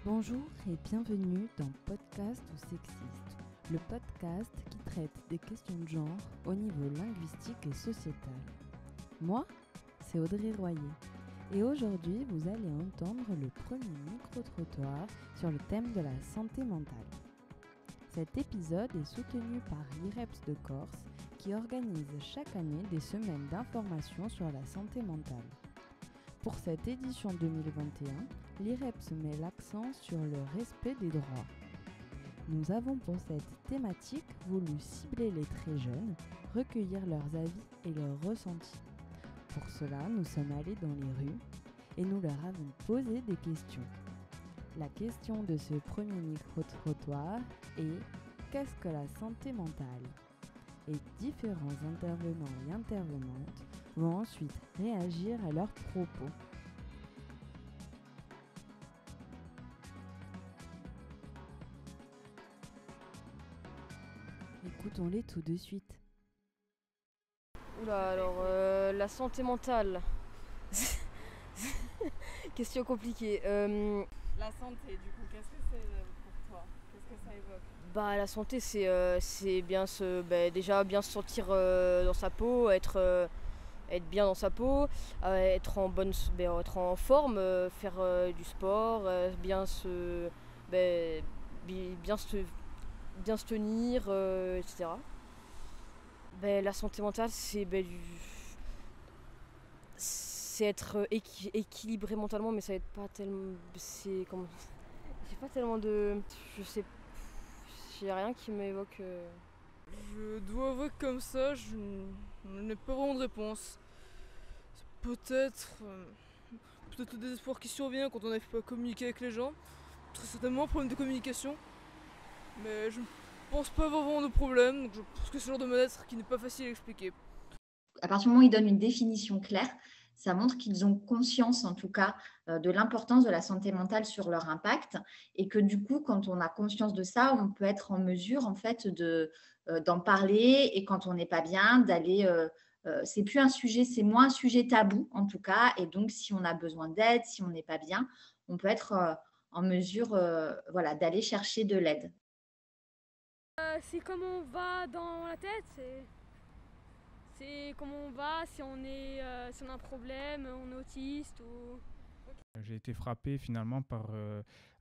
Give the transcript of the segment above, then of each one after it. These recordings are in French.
Bonjour et bienvenue dans Podcast ou Sexiste, le podcast qui traite des questions de genre au niveau linguistique et sociétal. Moi, c'est Audrey Royer et aujourd'hui vous allez entendre le premier micro-trottoir sur le thème de la santé mentale. Cet épisode est soutenu par l'IREPS de Corse qui organise chaque année des semaines d'information sur la santé mentale. Pour cette édition 2021, l'IREPS met l'accent sur le respect des droits. Nous avons pour cette thématique voulu cibler les très jeunes, recueillir leurs avis et leurs ressentis. Pour cela, nous sommes allés dans les rues et nous leur avons posé des questions. La question de ce premier micro-trottoir est « Qu'est-ce que la santé mentale ?» Et différents intervenants et intervenantes vont ensuite réagir à leurs propos. Écoutons-les tout de suite. Oula, alors la santé mentale. Question compliquée. La santé, du coup, qu'est-ce que c'est pour toi? Qu'est-ce que ça évoque? La santé, c'est bien déjà bien se sentir dans sa peau, être bien dans sa peau, être en forme, faire du sport, ben, bien se bien se tenir, etc. La santé mentale, c'est être équilibré mentalement, mais ça va être pas tellement. J'ai pas tellement de. Je sais. J'ai rien qui m'évoque. Je dois avouer que comme ça, je n'ai pas vraiment de réponse. C'est peut-être le désespoir qui survient quand on n'arrive pas à communiquer avec les gens. Très certainement un problème de communication. Mais je ne pense pas avoir vraiment de problème, donc je pense que c'est le genre de mal-être qui n'est pas facile à expliquer. À partir du moment où ils donnent une définition claire, ça montre qu'ils ont conscience, en tout cas, de l'importance de la santé mentale sur leur impact et que du coup, quand on a conscience de ça, on peut être en mesure, en fait, d'en parler et quand on n'est pas bien, d'aller… c'est plus un sujet, c'est moins un sujet tabou, en tout cas. Et donc, si on a besoin d'aide, si on n'est pas bien, on peut être en mesure voilà, d'aller chercher de l'aide. C'est comment on va dans la tête, c'est comment on va, si on a un problème, on est autiste ou... J'ai été frappé finalement par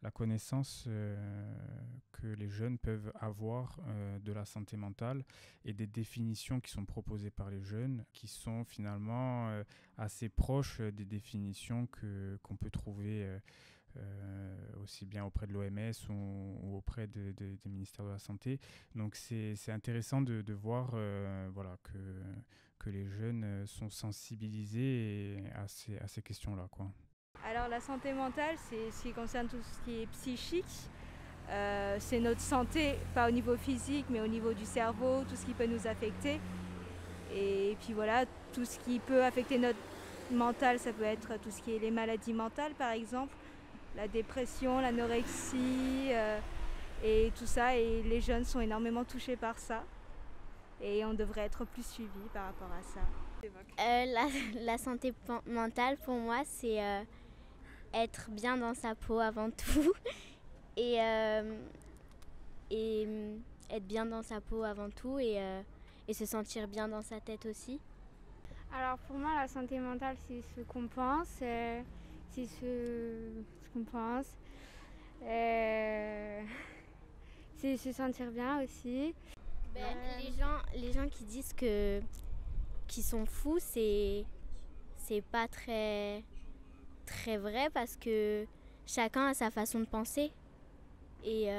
la connaissance que les jeunes peuvent avoir de la santé mentale et des définitions qui sont proposées par les jeunes qui sont finalement assez proches des définitions qu'on peut trouver aussi bien auprès de l'OMS ou auprès des ministères de la Santé. Donc c'est intéressant de voir que les jeunes sont sensibilisés à ces questions-là, quoi. Alors la santé mentale, c'est ce qui concerne tout ce qui est psychique. C'est notre santé, pas au niveau physique, mais au niveau du cerveau, tout ce qui peut nous affecter. Et puis voilà, tout ce qui peut affecter notre mental, ça peut être tout ce qui est les maladies mentales par exemple, la dépression, l'anorexie et tout ça. Et les jeunes sont énormément touchés par ça. Et on devrait être plus suivis par rapport à ça. La santé mentale, pour moi, c'est être bien dans sa peau avant tout et être bien dans sa peau avant tout et se sentir bien dans sa tête aussi. Alors pour moi, la santé mentale, c'est ce qu'on pense, c'est ce qu'on pense, c'est se sentir bien aussi. Les gens qui disent qu'ils sont fous, c'est pas très vrai parce que chacun a sa façon de penser et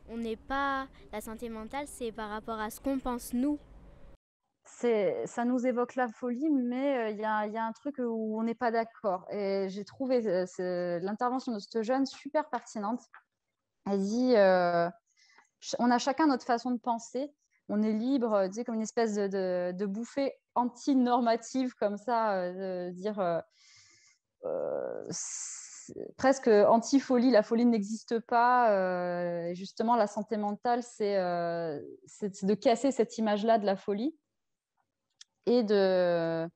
on n'est pas… La santé mentale, c'est par rapport à ce qu'on pense nous. Ça nous évoque la folie, mais il y a un truc où on n'est pas d'accord. Et j'ai trouvé l'intervention de cette jeune super pertinente. Elle dit on a chacun notre façon de penser. On est libre, tu sais, comme une espèce de bouffée anti-normative, comme ça, de dire presque anti-folie. La folie n'existe pas. Justement, la santé mentale, c'est de casser cette image-là de la folie et de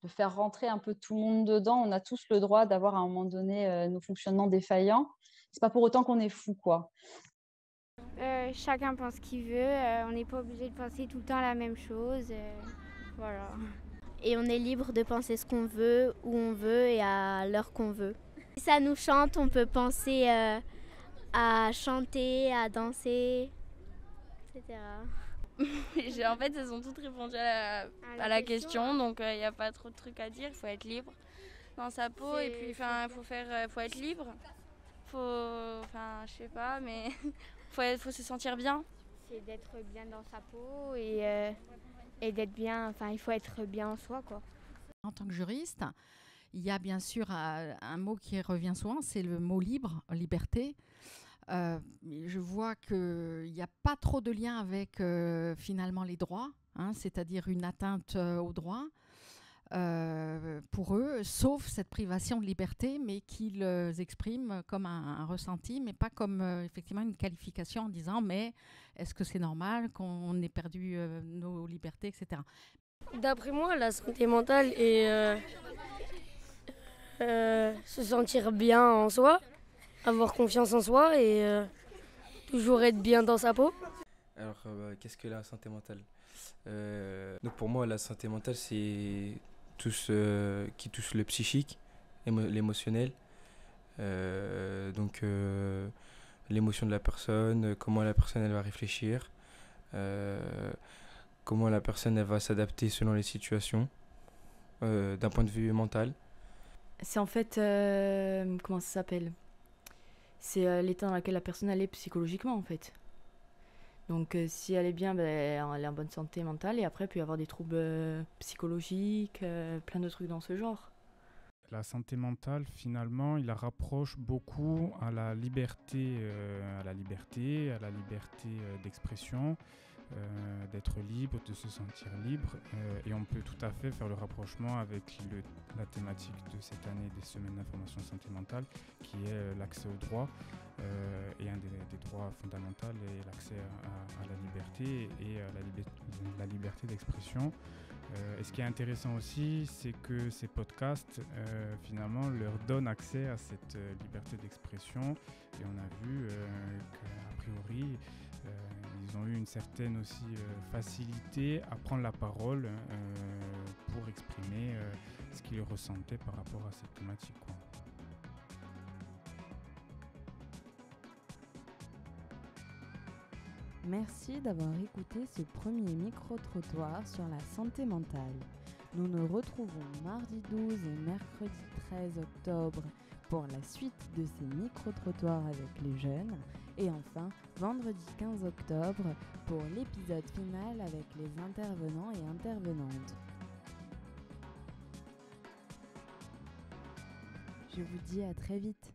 faire rentrer un peu tout le monde dedans. On a tous le droit d'avoir à un moment donné nos fonctionnements défaillants c'est pas pour autant qu'on est fou, quoi. Chacun pense ce qu'il veut, on n'est pas obligé de penser tout le temps la même chose. Voilà. Et on est libre de penser ce qu'on veut, où on veut et à l'heure qu'on veut. Si ça nous chante, on peut penser à chanter, à danser, etc. En fait, elles ont toutes répondu à la question, donc il n'y a pas trop de trucs à dire. Il faut être libre dans sa peau et puis faut être libre. Je sais pas, mais faut se sentir bien. C'est d'être bien dans sa peau et d'être bien, il faut être bien en soi, quoi. En tant que juriste, il y a bien sûr un mot qui revient souvent, c'est le mot libre, liberté. Je vois qu'il n'y a pas trop de lien avec finalement les droits, c'est-à-dire une atteinte aux droits pour eux, sauf cette privation de liberté, mais qu'ils expriment comme un ressenti, mais pas comme effectivement une qualification en disant mais est-ce que c'est normal qu'on ait perdu nos libertés, etc. D'après moi, la santé mentale est se sentir bien en soi, avoir confiance en soi et toujours être bien dans sa peau. Alors, qu'est-ce que la santé mentale? Donc pour moi, la santé mentale, c'est tout ce qui touche le psychique, l'émotionnel. Donc l'émotion de la personne, comment la personne elle va réfléchir, comment la personne elle va s'adapter selon les situations, d'un point de vue mental. C'est en fait, comment ça s'appelle? C'est l'état dans lequel la personne elle est psychologiquement en fait. Donc si elle est bien, elle est en bonne santé mentale et après il peut y avoir des troubles psychologiques, plein de trucs dans ce genre. La santé mentale, finalement, il la rapproche beaucoup à la liberté, d'expression, d'être libre, de se sentir libre. Et on peut tout à fait faire le rapprochement avec la thématique de cette année des semaines d'information santé mentale, qui est l'accès au droit. Et un des droits fondamentaux est l'accès à la liberté et à la liberté d'expression. Et ce qui est intéressant aussi, c'est que ces podcasts, finalement, leur donnent accès à cette liberté d'expression. Et on a vu qu'a priori, ils ont eu une certaine aussi facilité à prendre la parole pour exprimer ce qu'ils ressentaient par rapport à cette thématique, quoi. Merci d'avoir écouté ce premier micro-trottoir sur la santé mentale. Nous nous retrouvons mardi 12 et mercredi 13 octobre pour la suite de ces micro-trottoirs avec les jeunes. Et enfin, vendredi 15 octobre pour l'épisode final avec les intervenants et intervenantes. Je vous dis à très vite.